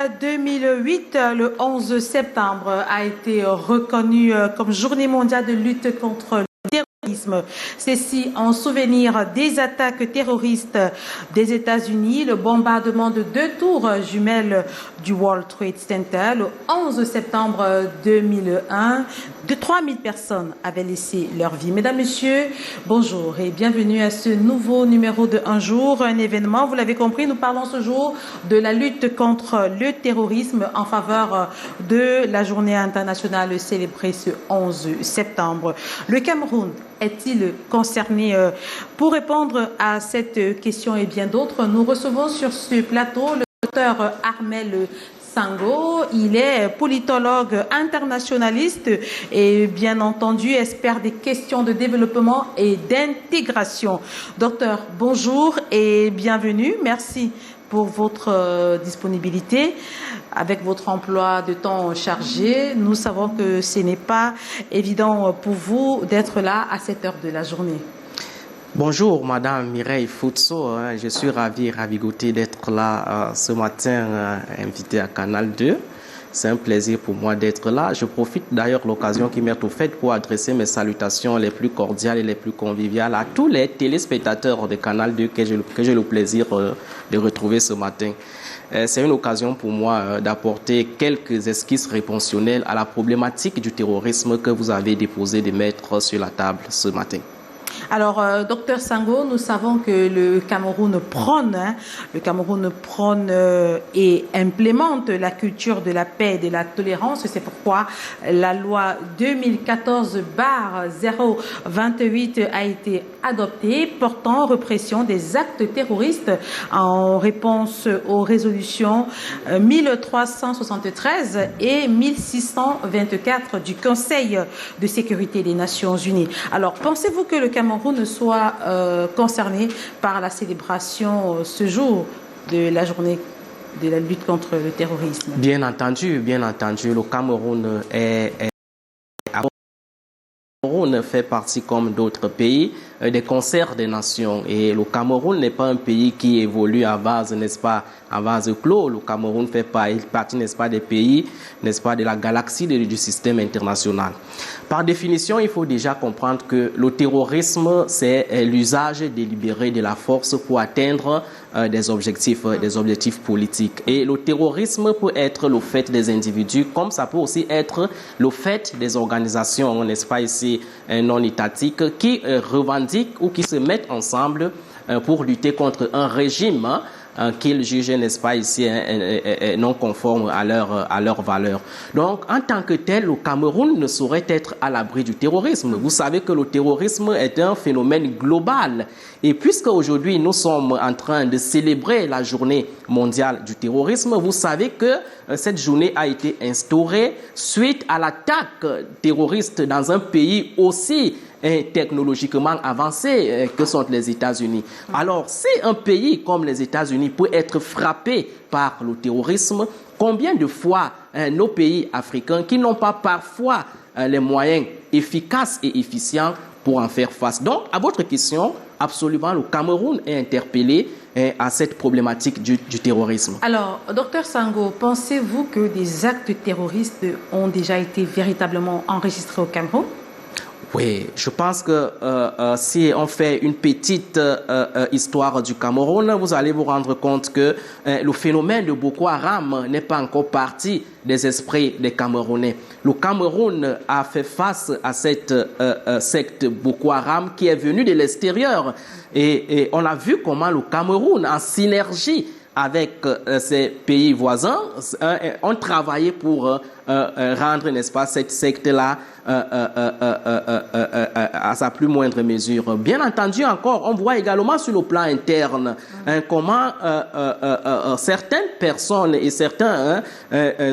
En 2008, le 11 septembre a été reconnu comme Journée mondiale de lutte contre le terrorisme. Ceci en souvenir des attaques terroristes des États-Unis, le bombardement de 2 tours jumelles du World Trade Center le 11 septembre 2001. 3000 personnes avaient laissé leur vie. Mesdames, Messieurs, bonjour et bienvenue à ce nouveau numéro de Un jour, un événement. Vous l'avez compris, nous parlons ce jour de la lutte contre le terrorisme en faveur de la journée internationale célébrée ce 11 septembre. Le Cameroun est-il concerné? Pour répondre à cette question et bien d'autres, nous recevons sur ce plateau le docteur Armel Sango. Il est politologue internationaliste et bien entendu expert des questions de développement et d'intégration. Docteur, bonjour et bienvenue. Merci pour votre disponibilité. Avec votre emploi de temps chargé, nous savons que ce n'est pas évident pour vous d'être là à cette heure de la journée. Bonjour, Madame Mireille Foutso. Je suis ravigoté d'être là ce matin, invité à Canal 2. C'est un plaisir pour moi d'être là. Je profite d'ailleurs de l'occasion qui m'est offerte pour adresser mes salutations les plus cordiales et les plus conviviales à tous les téléspectateurs de Canal 2 que j'ai le plaisir de retrouver ce matin. C'est une occasion pour moi d'apporter quelques esquisses réponsionnelles à la problématique du terrorisme que vous avez déposé de mettre sur la table ce matin. Alors, docteur Sango, nous savons que le Cameroun prône et implémente la culture de la paix et de la tolérance. C'est pourquoi la loi 2014/028 a été adoptée portant répression des actes terroristes en réponse aux résolutions 1373 et 1624 du Conseil de sécurité des Nations Unies. Alors, pensez-vous que le Cameroun soit concerné par la célébration ce jour de la journée de la lutte contre le terrorisme? Bien entendu, le Cameroun fait partie comme d'autres pays des concerts des nations, et le Cameroun n'est pas un pays qui évolue à vase, n'est-ce pas, à vase clos. Le Cameroun fait partie, n'est-ce pas, des pays, n'est-ce pas, de la galaxie du système international. Par définition, il faut déjà comprendre que le terrorisme, c'est l'usage délibéré de la force pour atteindre des objectifs politiques. Et le terrorisme peut être le fait des individus, comme ça peut aussi être le fait des organisations, n'est-ce pas, ici non étatiques, qui revendiquent ou qui se mettent ensemble pour lutter contre un régime qu'ils jugent, n'est-ce pas, ici non conforme à leurs valeurs. Donc, en tant que tel, le Cameroun ne saurait être à l'abri du terrorisme. Vous savez que le terrorisme est un phénomène global. Et puisque aujourd'hui nous sommes en train de célébrer la journée mondiale du terrorisme, vous savez que cette journée a été instaurée suite à l'attaque terroriste dans un pays aussi technologiquement avancé que sont les États-Unis. Alors, si un pays comme les États-Unis peut être frappé par le terrorisme, combien de fois nos pays africains qui n'ont pas parfois les moyens efficaces et efficients pour en faire face? Donc, à votre question, absolument, le Cameroun est interpellé à cette problématique du terrorisme. Alors, docteur Sango, pensez-vous que des actes terroristes ont déjà été véritablement enregistrés au Cameroun? Oui, je pense que si on fait une petite histoire du Cameroun, vous allez vous rendre compte que le phénomène de Boko Haram n'est pas encore parti des esprits des Camerounais. Le Cameroun a fait face à cette secte Boko Haram qui est venue de l'extérieur. Et on a vu comment le Cameroun, en synergie avec ses pays voisins, ont travaillé pour rendre, n'est-ce pas, cette secte-là à sa plus moindre mesure. Bien entendu, encore, on voit également sur le plan interne comment certaines personnes et certaines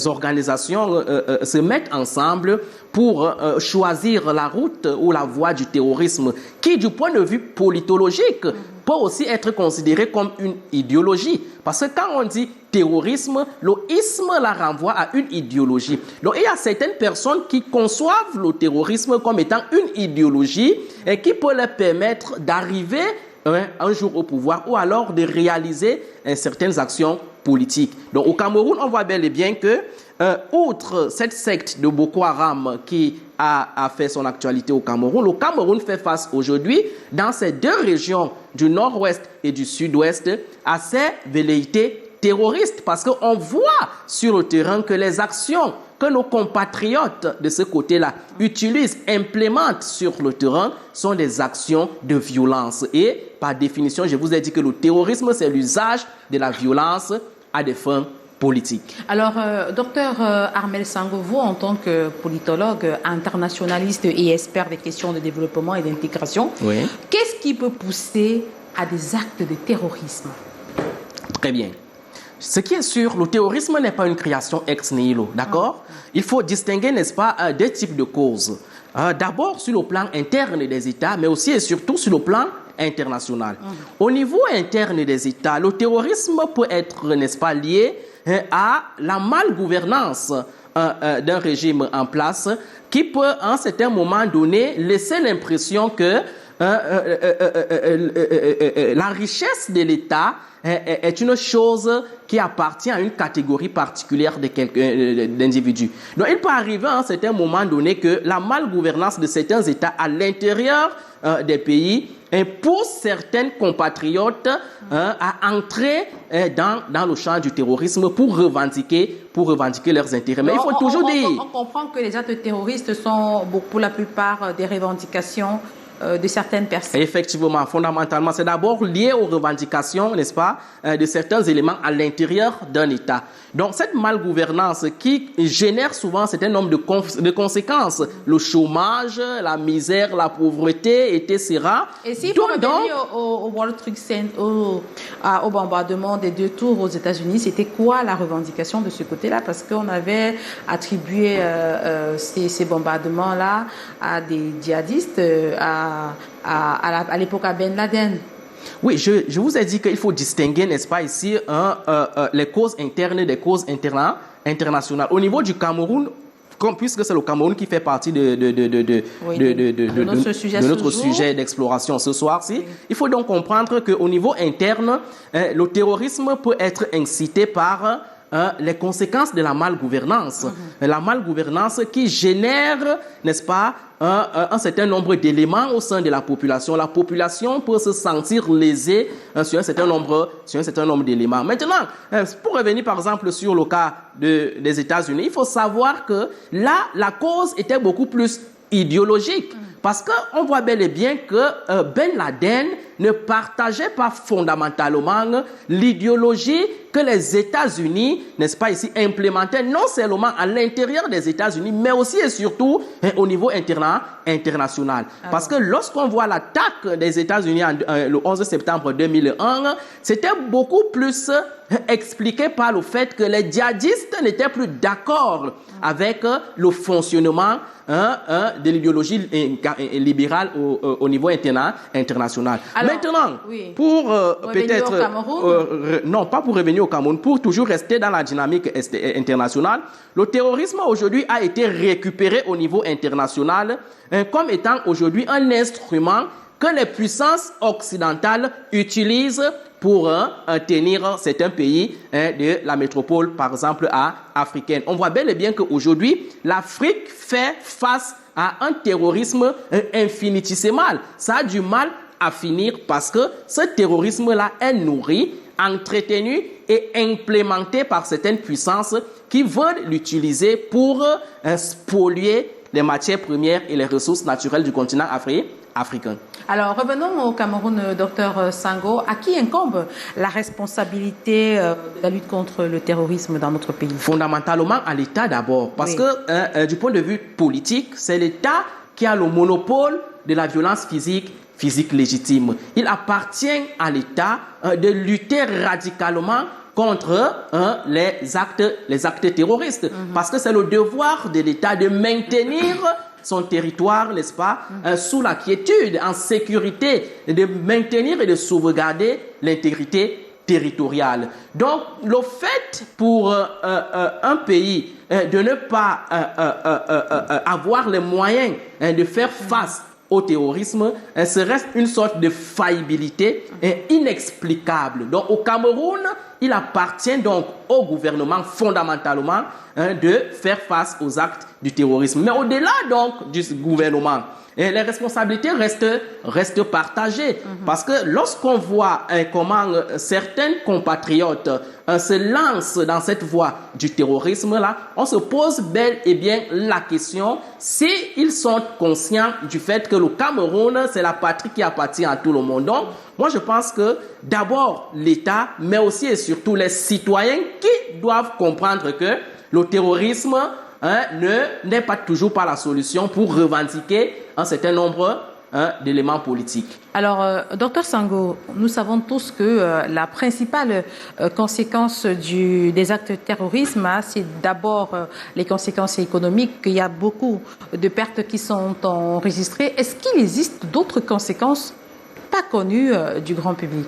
organisations se mettent ensemble pour choisir la route ou la voie du terrorisme, qui, du point de vue politologique, peut aussi être considéré comme une idéologie. Parce que quand on dit terrorisme, le isme la renvoie à une idéologie. Donc, il y a certaines personnes qui conçoivent le terrorisme comme étant une idéologie et qui peut leur permettre d'arriver un jour au pouvoir ou alors de réaliser certaines actions politiques. Donc, au Cameroun, on voit bel et bien que, outre cette secte de Boko Haram qui a fait son actualité au Cameroun, le Cameroun fait face aujourd'hui, dans ces deux régions du nord-ouest et du sud-ouest, à ces velléités terroristes. Parce qu'on voit sur le terrain que les actions que nos compatriotes de ce côté-là utilisent, implémentent sur le terrain, sont des actions de violence. Et par définition, je vous ai dit que le terrorisme, c'est l'usage de la violence à des fins politiques. Alors, docteur Armel Sango, vous, en tant que politologue, internationaliste et expert des questions de développement et d'intégration, Oui. qu'est-ce qui peut pousser à des actes de terrorisme? Très bien. Ce qui est sûr, le terrorisme n'est pas une création ex nihilo, d'accord? Il faut distinguer, n'est-ce pas, deux types de causes. D'abord sur le plan interne des États, mais aussi et surtout sur le plan international. Au niveau interne des États, le terrorisme peut être, n'est-ce pas, lié à la malgouvernance d'un régime en place qui peut, à un certain moment donné, laisser l'impression que la richesse de l'État est une chose qui appartient à une catégorie particulière d'individus. Donc, il peut arriver à un certain moment donné que la malgouvernance de certains États à l'intérieur des pays pousse certains compatriotes à entrer dans le champ du terrorisme pour revendiquer leurs intérêts. Mais il faut toujours dire... On comprend que les actes terroristes sont, pour la plupart, des revendications de certaines personnes. Effectivement, fondamentalement, c'est d'abord lié aux revendications, n'est-ce pas, de certains éléments à l'intérieur d'un État. Donc, cette malgouvernance qui génère souvent un certain nombre de conséquences, le chômage, la misère, la pauvreté, etc. Et s'il faut revenir au World Trade Center, au bombardement des 2 tours aux États-Unis, c'était quoi la revendication de ce côté-là? Parce qu'on avait attribué ces bombardements-là à des djihadistes, à l'époque à Ben Laden. Oui, je vous ai dit qu'il faut distinguer, n'est-ce pas, ici, les causes internes des causes internationales. Au niveau du Cameroun, puisque c'est le Cameroun qui fait partie de notre sujet d'exploration ce soir-ci, oui. Il faut donc comprendre qu'au niveau interne, le terrorisme peut être incité par les conséquences de la malgouvernance. La malgouvernance qui génère, n'est-ce pas, un certain nombre d'éléments au sein de la population. La population peut se sentir lésée sur un certain nombre d'éléments. Maintenant, pour revenir par exemple sur le cas des États-Unis, il faut savoir que là, la cause était beaucoup plus idéologique. Parce qu'on voit bel et bien que Ben Laden ne partageait pas fondamentalement l'idéologie que les États-Unis, n'est-ce pas ici, implémentaient non seulement à l'intérieur des États-Unis, mais aussi et surtout au niveau international. Parce que lorsqu'on voit l'attaque des États-Unis le 11 septembre 2001, c'était beaucoup plus expliqué par le fait que les djihadistes n'étaient plus d'accord avec le fonctionnement de l'idéologie libérale au niveau international. Alors, maintenant, oui, pour peut-être... non, pas pour revenir au Cameroun, pour toujours rester dans la dynamique internationale, le terrorisme aujourd'hui a été récupéré au niveau international comme étant aujourd'hui un instrument que les puissances occidentales utilisent pour tenir certains pays de la métropole, par exemple, africaine. On voit bel et bien qu'aujourd'hui, l'Afrique fait face à un terrorisme infinitésimal. Ça a du mal à finir parce que ce terrorisme-là est nourri, entretenu et implémenté par certaines puissances qui veulent l'utiliser pour spolier les matières premières et les ressources naturelles du continent africain. Alors, revenons au Cameroun, docteur Sango. À qui incombe la responsabilité de la lutte contre le terrorisme dans notre pays? Fondamentalement à l'État d'abord. Parce que du point de vue politique, c'est l'État qui a le monopole de la violence physique légitime. Il appartient à l'État de lutter radicalement contre les actes terroristes. Parce que c'est le devoir de l'État de maintenir son territoire, n'est-ce pas, sous la quiétude, en sécurité, et de maintenir et de sauvegarder l'intégrité territoriale. Donc, le fait pour un pays de ne pas avoir les moyens de faire face au terrorisme serait une sorte de faillibilité inexplicable. Donc, au Cameroun, il appartient donc au gouvernement fondamentalement de faire face aux actes du terrorisme. Mais au-delà donc du gouvernement, les responsabilités restent partagées. Parce que lorsqu'on voit comment certains compatriotes se lancent dans cette voie du terrorisme-là, on se pose bel et bien la question s'ils sont conscients du fait que le Cameroun, c'est la patrie qui appartient à tout le monde. Donc, moi, je pense que d'abord l'État, mais aussi et surtout les citoyens qui doivent comprendre que le terrorisme n'est pas toujours pas la solution pour revendiquer un certain nombre d'éléments politiques. Alors, docteur Sango, nous savons tous que la principale conséquence des actes de terrorisme, c'est d'abord les conséquences économiques. Il y a beaucoup de pertes qui sont enregistrées. Est-ce qu'il existe d'autres conséquences pas connues du grand public?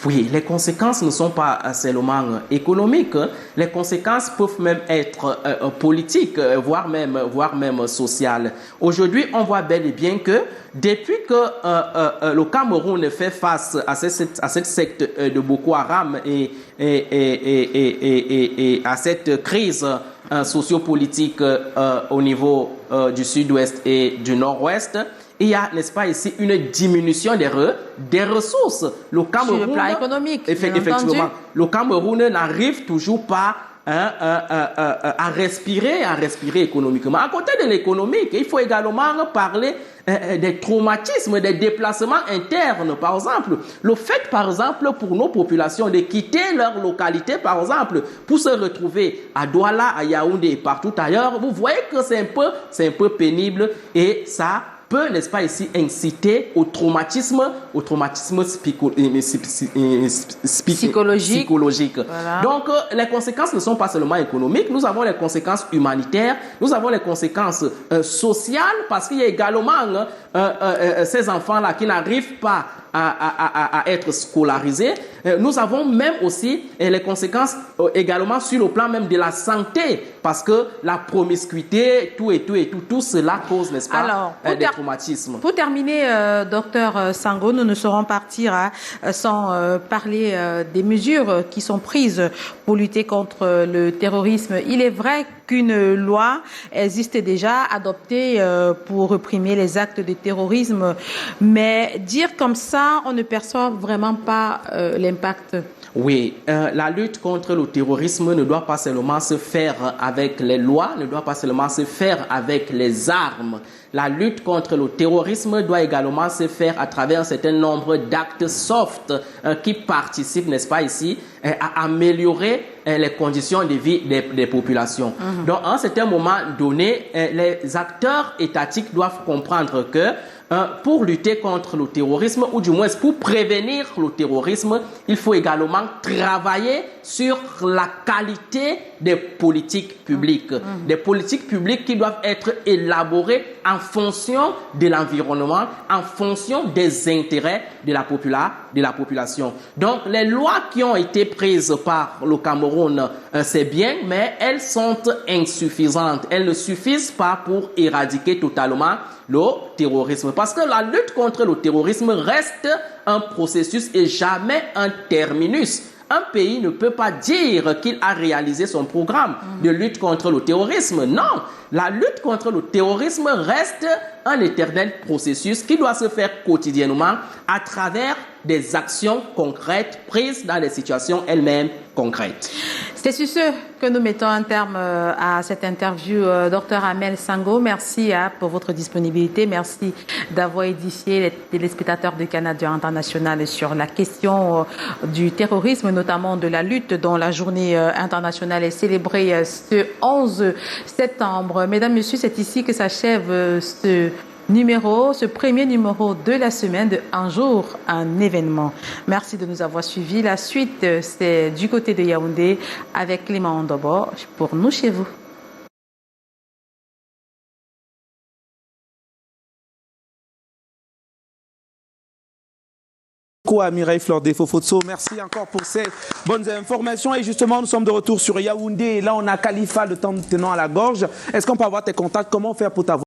Oui, les conséquences ne sont pas seulement économiques. Les conséquences peuvent même être politiques, voire même sociales. Aujourd'hui, on voit bel et bien que depuis que le Cameroun fait face à cette secte de Boko Haram et à cette crise sociopolitique au niveau du sud-ouest et du nord-ouest, il y a, n'est-ce pas, ici une diminution des ressources. Le Cameroun, sur le plan économique, effectivement, le Cameroun n'arrive toujours pas à respirer économiquement. À côté de l'économique, il faut également parler des traumatismes, des déplacements internes, par exemple. Le fait, par exemple, pour nos populations de quitter leur localité, par exemple, pour se retrouver à Douala, à Yaoundé et partout ailleurs, vous voyez que c'est un peu pénible et ça peut, n'est-ce pas, ici inciter au traumatisme psychologique. Voilà. Donc, les conséquences ne sont pas seulement économiques, nous avons les conséquences humanitaires, nous avons les conséquences sociales, parce qu'il y a également ces enfants-là qui n'arrivent pas à être scolarisés. Nous avons même aussi les conséquences également sur le plan même de la santé, parce que la promiscuité, tout cela cause, n'est-ce pas, alors, des traumatismes. Pour terminer, docteur Sango, nous ne saurons partir sans parler des mesures qui sont prises pour lutter contre le terrorisme. Il est vrai qu'une loi existe déjà adoptée pour réprimer les actes de terrorisme, mais dire comme ça, on ne perçoit vraiment pas l'impact. Oui, la lutte contre le terrorisme ne doit pas seulement se faire avec les lois, ne doit pas seulement se faire avec les armes. La lutte contre le terrorisme doit également se faire à travers un certain nombre d'actes soft qui participent, n'est-ce pas ici, à améliorer les conditions de vie des populations. Donc, à un certain moment donné, les acteurs étatiques doivent comprendre que pour lutter contre le terrorisme, ou du moins pour prévenir le terrorisme, il faut également travailler sur la qualité des politiques publiques. Des politiques publiques qui doivent être élaborées en fonction de l'environnement, en fonction des intérêts de la population. Donc, les lois qui ont été prises par le Cameroun, c'est bien, mais elles sont insuffisantes. Elles ne suffisent pas pour éradiquer totalement le terrorisme. Parce que la lutte contre le terrorisme reste un processus et jamais un terminus. Un pays ne peut pas dire qu'il a réalisé son programme de lutte contre le terrorisme. Non, la lutte contre le terrorisme reste un éternel processus qui doit se faire quotidiennement à travers des actions concrètes prises dans des situations elles-mêmes concrètes. C'est sur ce que nous mettons un terme à cette interview. Dr Amel Sango, merci pour votre disponibilité. Merci d'avoir édifié les téléspectateurs de Canada International sur la question du terrorisme, notamment de la lutte dont la journée internationale est célébrée ce 11 septembre. Mesdames, Messieurs, c'est ici que s'achève ce premier numéro de la semaine de Un jour, un événement. Merci de nous avoir suivis. La suite, c'est du côté de Yaoundé avec Clément Ondobo pour Nous chez vous. beaucoup à Mireille Fleur Defo-Fotso. Merci encore pour ces bonnes informations. Et justement, nous sommes de retour sur Yaoundé. Et là, on a Khalifa, le temps tenant à la gorge. Est-ce qu'on peut avoir tes contacts? Comment faire pour t'avoir?